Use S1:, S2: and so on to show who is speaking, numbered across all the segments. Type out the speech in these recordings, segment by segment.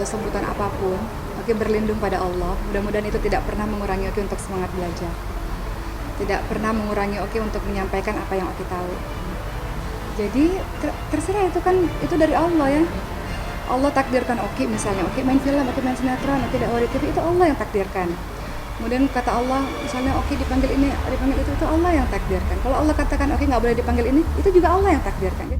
S1: sebutan apapun, Oki berlindung pada Allah. Mudah-mudahan itu tidak pernah mengurangi Oki untuk semangat belajar. Tidak pernah mengurangi Oki untuk menyampaikan apa yang Oki tahu. Jadi terserah, itu dari Allah ya. Allah takdirkan Oki, misalnya Oki main film, Oki main sinetron, Oki dakwah di TV, itu Allah yang takdirkan. Kemudian kata Allah, misalnya Oki dipanggil ini, dipanggil itu Allah yang takdirkan. Kalau Allah katakan Oki nggak boleh dipanggil ini, itu juga Allah yang takdirkan.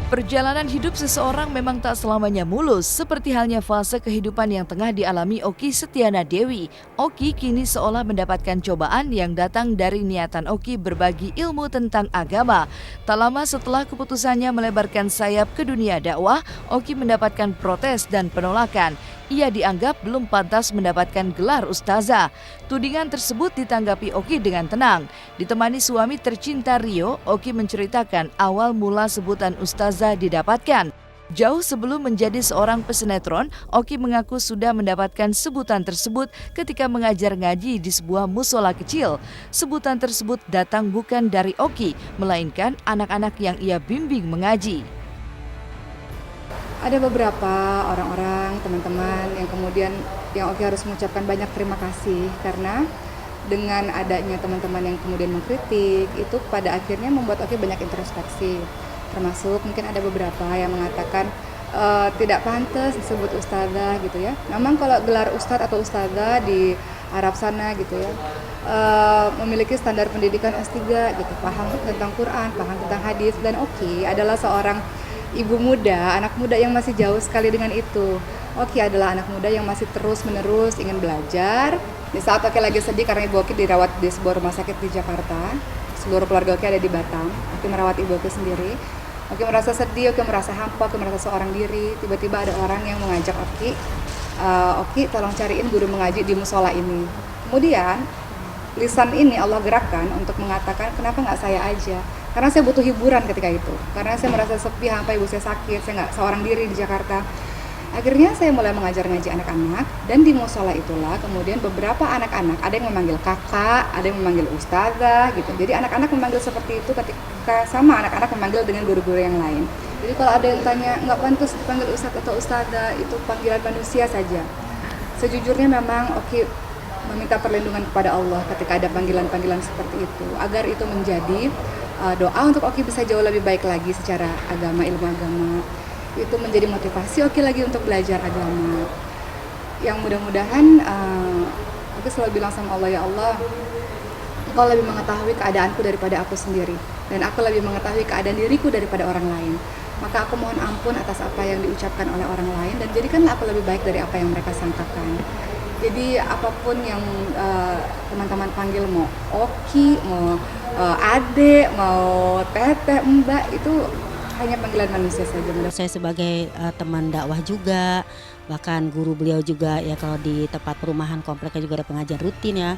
S2: Perjalanan hidup seseorang memang tak selamanya mulus, seperti halnya fase kehidupan yang tengah dialami Oki Setiana Dewi. Oki kini seolah mendapatkan cobaan yang datang dari niatan Oki berbagi ilmu tentang agama. Tak lama setelah keputusannya melebarkan sayap ke dunia dakwah, Oki mendapatkan protes dan penolakan. Ia dianggap belum pantas mendapatkan gelar ustazah. Tudingan tersebut ditanggapi Oki dengan tenang. Ditemani suami tercinta Rio, Oki menceritakan awal mula sebutan ustazah didapatkan. Jauh sebelum menjadi seorang pesinetron, Oki mengaku sudah mendapatkan sebutan tersebut ketika mengajar ngaji di sebuah musola kecil. Sebutan tersebut datang bukan dari Oki, melainkan anak-anak yang ia bimbing mengaji.
S1: Ada beberapa orang-orang, teman-teman yang kemudian yang Oki harus mengucapkan banyak terima kasih, karena dengan adanya teman-teman yang kemudian mengkritik, itu pada akhirnya membuat Oki banyak introspeksi. Termasuk mungkin ada beberapa yang mengatakan tidak pantas disebut ustazah gitu ya. Memang kalau gelar ustadz atau ustazah di Arab sana gitu ya, memiliki standar pendidikan S3 gitu, paham tentang Quran, paham tentang hadis, dan Oki adalah seorang ibu muda, anak muda yang masih jauh sekali dengan itu. Oki adalah anak muda yang masih terus-menerus ingin belajar. Di saat Oki lagi sedih karena ibu Oki dirawat di sebuah rumah sakit di Jakarta, seluruh keluarga Oki ada di Batam, Oki merawat ibu Oki sendiri. Oki merasa sedih, Oki merasa hampa, Oki merasa seorang diri. Tiba-tiba ada orang yang mengajak Oki, Oki tolong cariin guru mengaji di musola ini. Kemudian lisan ini Allah gerakkan untuk mengatakan, kenapa nggak saya aja? Karena saya butuh hiburan ketika itu. Karena saya merasa sepi, sampai ibu saya sakit, saya nggak seorang diri di Jakarta. Akhirnya saya mulai mengajar ngaji anak-anak, dan di musola itulah kemudian beberapa anak-anak, ada yang memanggil kakak, ada yang memanggil ustazah gitu. Jadi anak-anak memanggil seperti itu ketika sama anak-anak memanggil dengan guru-guru yang lain. Jadi kalau ada yang tanya, nggak pantas dipanggil ustaz atau ustazah, itu panggilan manusia saja. Sejujurnya memang Oki meminta perlindungan kepada Allah ketika ada panggilan-panggilan seperti itu, agar itu menjadi doa untuk Oki bisa jauh lebih baik lagi secara agama, ilmu agama. Itu menjadi motivasi Oki lagi untuk belajar agama. Yang mudah-mudahan Oki selalu bilang sama Allah, ya Allah, Engkau lebih mengetahui keadaanku daripada aku sendiri, dan aku lebih mengetahui keadaan diriku daripada orang lain. Maka aku mohon ampun atas apa yang diucapkan oleh orang lain, dan jadikanlah aku lebih baik dari apa yang mereka sangkakan. Jadi apapun yang teman-teman panggil, mau Oki, mau Ade, mau Teteh, Mbak, itu hanya panggilan manusia saja.
S3: Saya sebagai teman dakwah juga, bahkan guru beliau juga ya, kalau di tempat perumahan kompleknya juga ada pengajian rutin ya.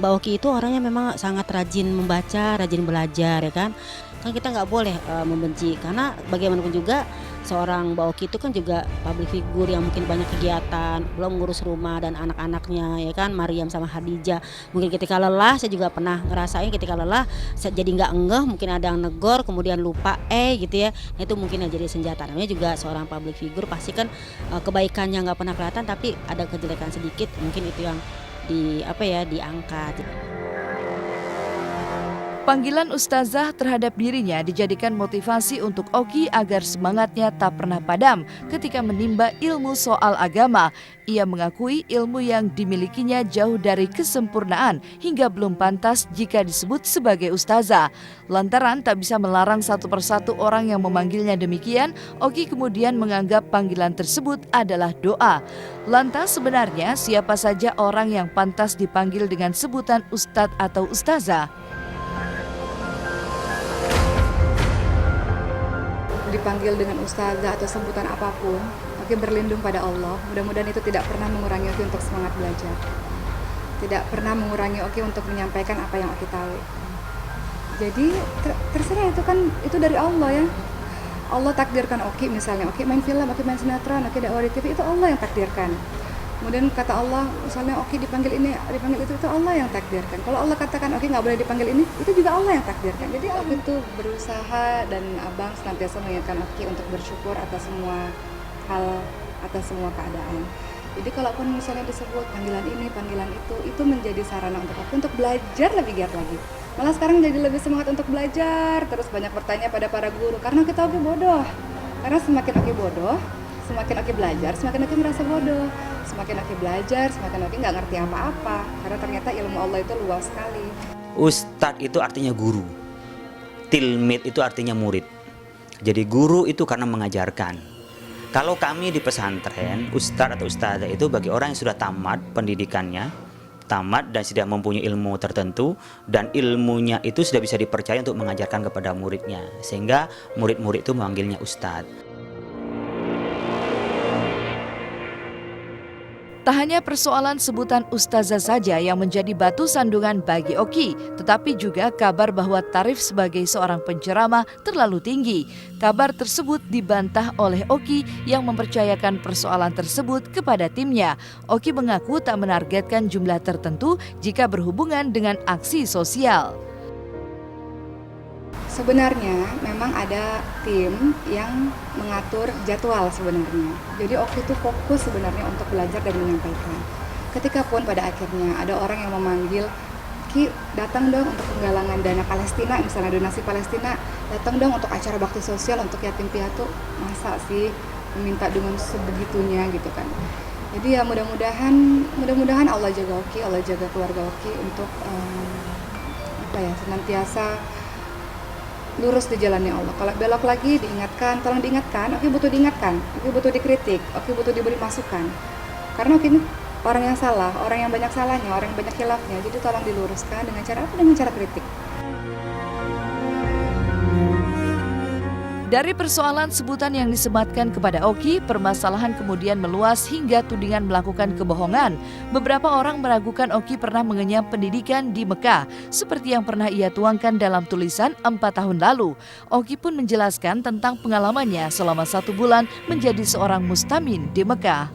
S3: Mbak Oki itu orangnya memang sangat rajin membaca, rajin belajar ya kan. Kan kita nggak boleh membenci, karena bagaimanapun juga seorang Mbak Oki itu kan juga public figure yang mungkin banyak kegiatan, belum ngurus rumah dan anak-anaknya ya kan, Maryam sama Hadijah. Mungkin ketika lelah, saya juga pernah ngerasain ketika lelah saya jadi nggak ngeh, mungkin ada yang negor kemudian lupa gitu ya. Nah, itu mungkin yang jadi senjata. Namanya juga seorang public figure, pasti kan kebaikannya nggak pernah kelihatan, tapi ada kejelekan sedikit, mungkin itu yang diangkat.
S2: Panggilan ustazah terhadap dirinya dijadikan motivasi untuk Oki agar semangatnya tak pernah padam ketika menimba ilmu soal agama. Ia mengakui ilmu yang dimilikinya jauh dari kesempurnaan hingga belum pantas jika disebut sebagai ustazah. Lantaran tak bisa melarang satu persatu orang yang memanggilnya demikian, Oki kemudian menganggap panggilan tersebut adalah doa. Lantas sebenarnya siapa saja orang yang pantas dipanggil dengan sebutan ustadz atau ustazah?
S1: Dipanggil dengan ustazah atau sebutan apapun, Oki berlindung pada Allah. Mudah-mudahan itu tidak pernah mengurangi Oki untuk semangat belajar. Tidak pernah mengurangi Oki untuk menyampaikan apa yang Oki tahu. Jadi terserah, itu dari Allah ya. Allah takdirkan Oki misalnya, Oki main film, Oki main sinetron, Oki dakwah di TV, itu Allah yang takdirkan. Kemudian kata Allah, misalnya Oki dipanggil ini, dipanggil itu Allah yang takdirkan. Kalau Allah katakan Oki nggak boleh dipanggil ini, itu juga Allah yang takdirkan. Jadi Oki itu berusaha dan abang senantiasa mengingatkan Oki untuk bersyukur atas semua hal, atas semua keadaan. Jadi kalaupun misalnya disebut panggilan ini, panggilan itu menjadi sarana untuk Oki untuk belajar lebih giat lagi. Malah sekarang jadi lebih semangat untuk belajar, terus banyak bertanya pada para guru, karena kita Oki bodoh. Karena semakin Oki bodoh, semakin Oki belajar, semakin Oki merasa bodoh. Semakin Oki belajar, semakin Oki nggak ngerti apa-apa. Karena ternyata ilmu Allah itu luas sekali.
S4: Ustadz itu artinya guru, tilmid itu artinya murid. Jadi guru itu karena mengajarkan. Kalau kami di pesantren, ustadz atau ustadzah itu bagi orang yang sudah tamat pendidikannya, tamat dan sudah mempunyai ilmu tertentu, dan ilmunya itu sudah bisa dipercaya untuk mengajarkan kepada muridnya, sehingga murid-murid itu memanggilnya ustadz.
S2: Tak hanya persoalan sebutan ustazah saja yang menjadi batu sandungan bagi Oki, tetapi juga kabar bahwa tarif sebagai seorang penceramah terlalu tinggi. Kabar tersebut dibantah oleh Oki yang mempercayakan persoalan tersebut kepada timnya. Oki mengaku tak menargetkan jumlah tertentu jika berhubungan dengan aksi sosial.
S1: Sebenarnya memang ada tim yang mengatur jadwal sebenarnya. Jadi Oki itu fokus sebenarnya untuk belajar dan menyampaikan. Ketika pun pada akhirnya ada orang yang memanggil, Ki datang dong untuk penggalangan dana Palestina, misalnya donasi Palestina, datang dong untuk acara bakti sosial untuk yatim piatu, masa sih meminta dengan sebegitunya gitu kan. Jadi ya mudah-mudahan Allah jaga Oki, Allah jaga keluarga Oki untuk senantiasa lurus di jalannya Allah. Kalau belok lagi diingatkan, tolong diingatkan. Oki butuh diingatkan, Oki butuh dikritik, Oki butuh diberi masukan. Karena Oki ini orang yang salah, orang yang banyak salahnya, orang yang banyak khilafnya. Jadi tolong diluruskan dengan cara apa? Dengan cara kritik.
S2: Dari persoalan sebutan yang disematkan kepada Oki, permasalahan kemudian meluas hingga tudingan melakukan kebohongan. Beberapa orang meragukan Oki pernah mengenyam pendidikan di Mekah, seperti yang pernah ia tuangkan dalam tulisan 4 tahun lalu. Oki pun menjelaskan tentang pengalamannya selama 1 bulan menjadi seorang mustamin di Mekah.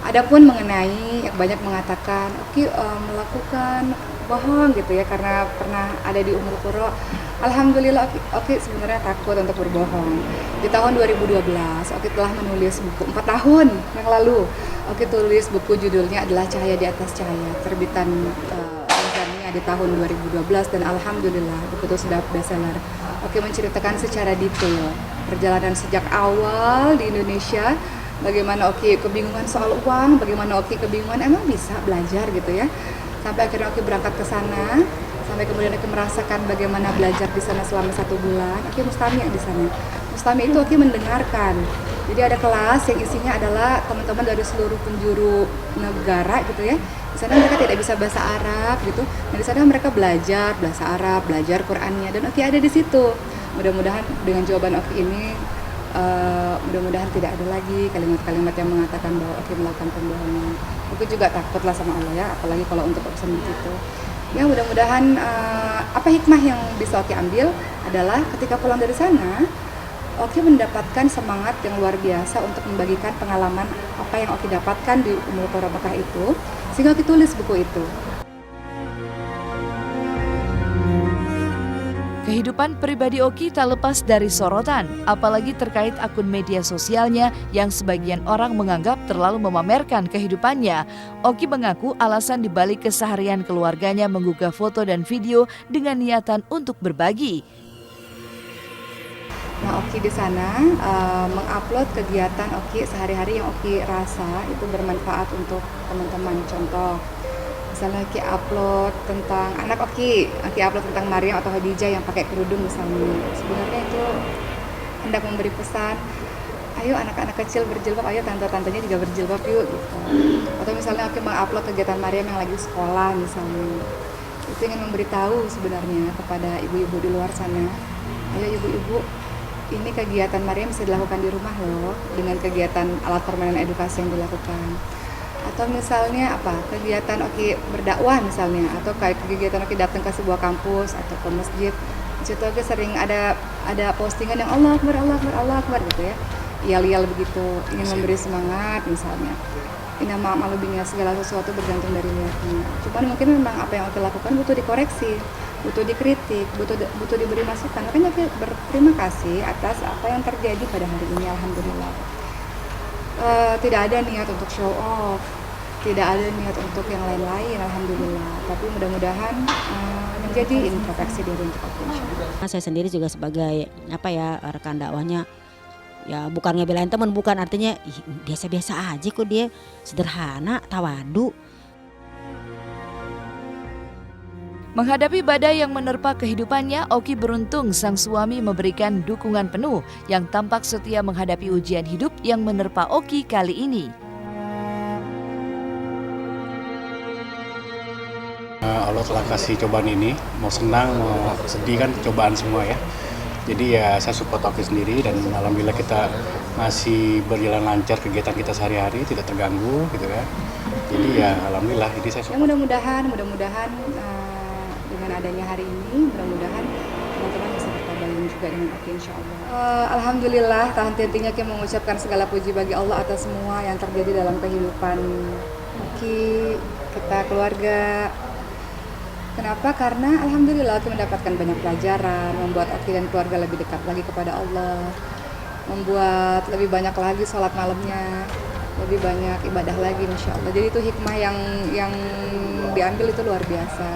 S1: Adapun mengenai yang banyak mengatakan Oki melakukan bohong gitu ya karena pernah ada di Ummul Qura. Alhamdulillah Oki sebenarnya takut untuk berbohong. Di tahun 2012 Oki telah menulis buku 4 tahun yang lalu. Oki tulis buku judulnya adalah Cahaya di Atas Cahaya, terbitan Mizaniyah di tahun 2012 dan alhamdulillah buku itu sudah bestseller. Oki menceritakan secara detail perjalanan sejak awal di Indonesia. Bagaimana Oki kebingungan soal uang, bagaimana Oki kebingungan emang bisa belajar gitu ya. Sampai akhirnya Oki berangkat ke sana, sampai kemudian Oki merasakan bagaimana belajar di sana selama 1 bulan. Oki mustami di sana. Mustami itu Oki mendengarkan. Jadi ada kelas yang isinya adalah teman-teman dari seluruh penjuru negara gitu ya. Di sana mereka tidak bisa bahasa Arab gitu. Nah di sana mereka belajar bahasa Arab, belajar Qur'annya dan Oki ada di situ. Mudah-mudahan dengan jawaban Oki ini mudah-mudahan tidak ada lagi kalimat-kalimat yang mengatakan bahwa Oki melakukan pembohongan. Oki juga takutlah sama Allah ya, apalagi kalau untuk urusan begitu. Ya mudah-mudahan apa hikmah yang bisa Oki ambil adalah ketika pulang dari sana, Oki mendapatkan semangat yang luar biasa untuk membagikan pengalaman apa yang Oki dapatkan di Ummul Qura Mekah itu, sehingga Oki tulis buku itu.
S2: Kehidupan pribadi Oki tak lepas dari sorotan, apalagi terkait akun media sosialnya yang sebagian orang menganggap terlalu memamerkan kehidupannya. Oki mengaku alasan dibalik keseharian keluarganya menggugah foto dan video dengan niatan untuk berbagi.
S1: Nah, Oki di sana mengupload kegiatan Oki sehari-hari yang Oki rasa itu bermanfaat untuk teman-teman. Contoh, misalnya Oki upload tentang anak Oki upload tentang Maryam atau Khadijah yang pakai kerudung misalnya. Sebenarnya itu hendak memberi pesan, ayo anak-anak kecil berjilbab, ayo tante-tantenya juga berjilbab yuk gitu. Atau misalnya Oki mengupload kegiatan Maryam yang lagi sekolah misalnya. Itu ingin memberitahu sebenarnya kepada ibu-ibu di luar sana, ayo ibu-ibu, ini kegiatan Maryam bisa dilakukan di rumah loh, dengan kegiatan alat permainan edukasi yang dilakukan. Atau misalnya apa, kegiatan Oki berdakwah misalnya, atau kayak kegiatan Oki datang ke sebuah kampus atau ke masjid. Di situ Oki sering ada postingan yang Allah Akbar, Allah Akbar, Allah Akbar gitu ya. Yal-yal begitu, ingin memberi semangat misalnya. Inama amalu binniyat, segala sesuatu bergantung dari niatnya. Cuman mungkin memang apa yang Oki lakukan butuh dikoreksi, butuh dikritik, butuh diberi masukan. Makanya Oki berterima kasih atas apa yang terjadi pada hari ini, alhamdulillah. Tidak ada niat untuk show off, tidak ada niat untuk yang lain-lain, alhamdulillah. Tapi mudah-mudahan menjadi introspeksi diri untuk Oki.
S3: Saya sendiri juga sebagai rekan dakwahnya, ya bukan ngebelain teman, bukan, artinya biasa-biasa aja kok, dia sederhana, tawadu.
S2: Menghadapi badai yang menerpa kehidupannya, Oki beruntung sang suami memberikan dukungan penuh yang tampak setia menghadapi ujian hidup yang menerpa Oki kali ini.
S5: Allah telah kasih cobaan ini, mau senang, mau sedih kan cobaan semua ya. Jadi ya saya support Oki sendiri, dan alhamdulillah kita masih berjalan lancar kegiatan kita sehari-hari, tidak terganggu gitu kan. Jadi ya alhamdulillah, jadi saya support.
S1: Ya mudah-mudahan dengan adanya hari ini, mudah-mudahan teman-teman bisa bertabayun juga dengan Oki, insya Allah. Alhamdulillah, tahan tentunya Oki mengucapkan segala puji bagi Allah atas semua yang terjadi dalam kehidupan Oki, kita keluarga. Kenapa? Karena alhamdulillah Oki mendapatkan banyak pelajaran, membuat Oki dan keluarga lebih dekat lagi kepada Allah, membuat lebih banyak lagi sholat malamnya, lebih banyak ibadah lagi, insya Allah. Jadi itu hikmah yang diambil itu luar biasa.